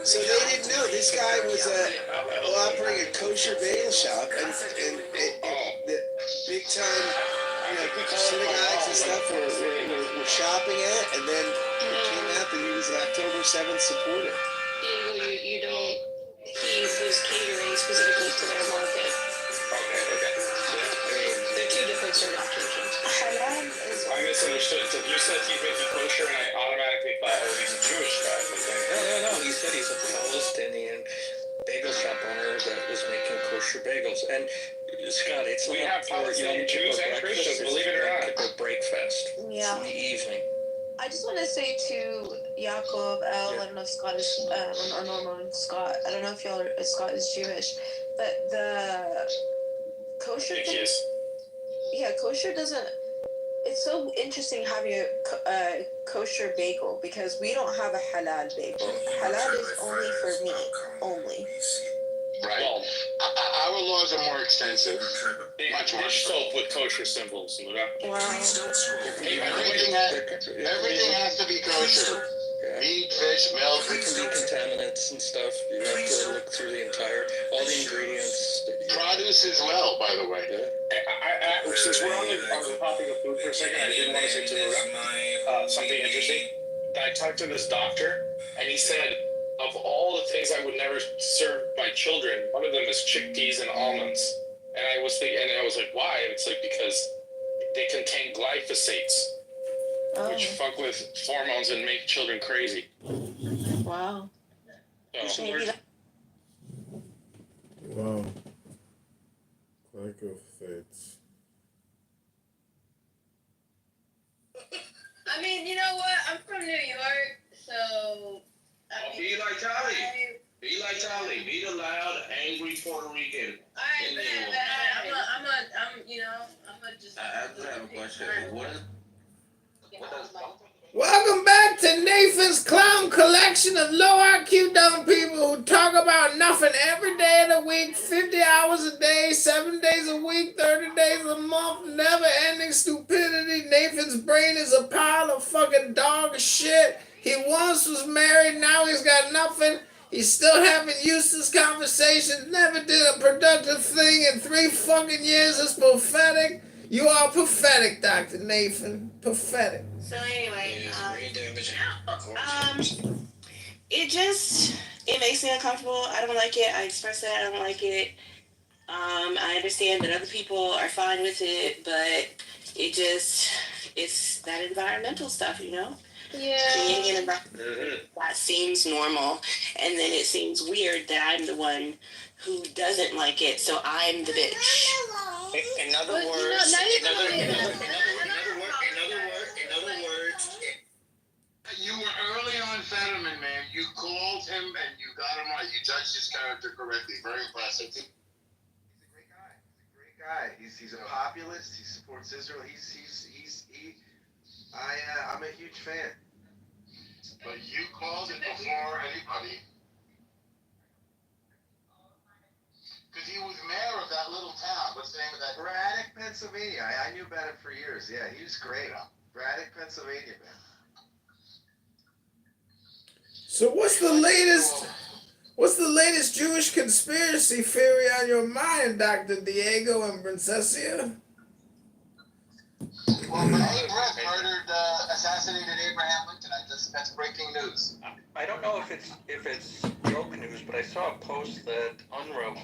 So they didn't know this guy was operating a kosher bagel shop, and the big time, synagogues and stuff were shopping at, and then it came out that he was an October 7th supporter. You don't. He was catering specifically to their market. Okay. They're two different certifications. Halal is. I misunderstood. So you said he's making kosher, and I automatically thought, oh, he's a Jewish guy. No. He said he's a Palestinian bagel shop owner that was making kosher bagels. And Scott, it's we have Palestinian Jews and Christians, believe it or not. A breakfast. Yeah. In the evening. I just want to say to Yaakov, I don't know if Scott is, or Norman, Scott, I don't know if Scott is Jewish, but the kosher thing, kosher doesn't, it's so interesting having a kosher bagel because we don't have a halal bagel. Halal is only for meat, only. Right. Well, our laws are more extensive. Much more. Dish soap with kosher symbols. Wow. Everything has to be kosher. Yeah. Meat, fish, milk. It can be contaminants and stuff. You have to look through all the ingredients. Produce as well, by the way. Yeah. Since we're on the topic of food for a second, I didn't want to say to something interesting. I talked to this doctor, and he said, of all the things I would never serve my children, one of them is chickpeas and almonds. And I was like, why? And it's like, because they contain glyphosates, which fuck with hormones and make children crazy. Wow. Wow. Glyphosates. I mean, you know what? I'm from New York, so... Be like Charlie. Be the loud, angry Puerto Rican. Alright, man. I'm just... I just have a question. What does... Welcome back to Nathan's Clown Collection of low IQ dumb people who talk about nothing every day of the week, 50 hours a day, 7 days a week, 30 days a month, never ending stupidity. Nathan's brain is a pile of fucking dog shit. He once was married, now he's got nothing. He's still having useless conversations, never did a productive thing in 3 fucking years. It's pathetic. You are pathetic, Dr. Nathan. Pathetic. So anyway, it makes me uncomfortable. I don't like it. I express that I don't like it. I understand that other people are fine with it, but it's that environmental stuff, you know? Yeah. Being in an environment that seems normal, and then it seems weird that I'm the one who doesn't like it, so I'm the bitch. In other words, you were early on Fetterman, man. You called him and you got him right. You judged his character correctly. Very impressive. He's a great guy. He's a populist. He supports Israel. I'm a huge fan. But you called it before anybody. Because he was mayor of that little town. What's the name of that? Braddock, Pennsylvania. I knew about it for years. Yeah, he was great. Braddock, Pennsylvania, man. So what's the latest Jewish conspiracy theory on your mind, Dr. Diego and Princessia? Well, murdered, assassinated Abraham Lincoln. That's breaking news. I don't know if it's joke news, but I saw a post that UNRWA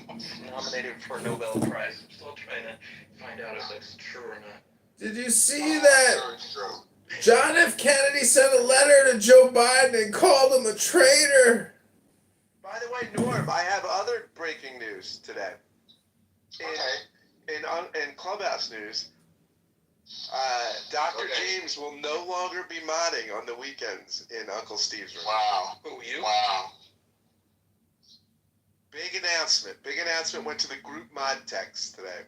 nominated for a Nobel Prize. I'm still trying to find out if that's true or not. Did you see that John F. Kennedy sent a letter to Joe Biden and called him a traitor? By the way, Norm, I have other breaking news today. In Clubhouse news, Dr. James will no longer be modding on the weekends in Uncle Steve's room. Wow. Who, you? Wow. Big announcement. Big announcement went to the group mod text today.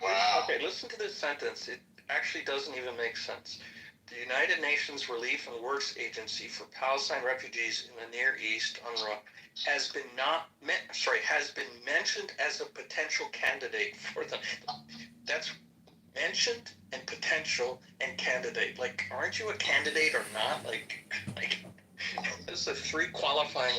Wow. Okay, listen to this sentence. It actually doesn't even make sense. The United Nations Relief and Works Agency for Palestine Refugees in the Near East, UNRWA, has been mentioned as a potential candidate for them. That's mentioned and potential and candidate. Like, aren't you a candidate or not? Like, this is the 3 qualifying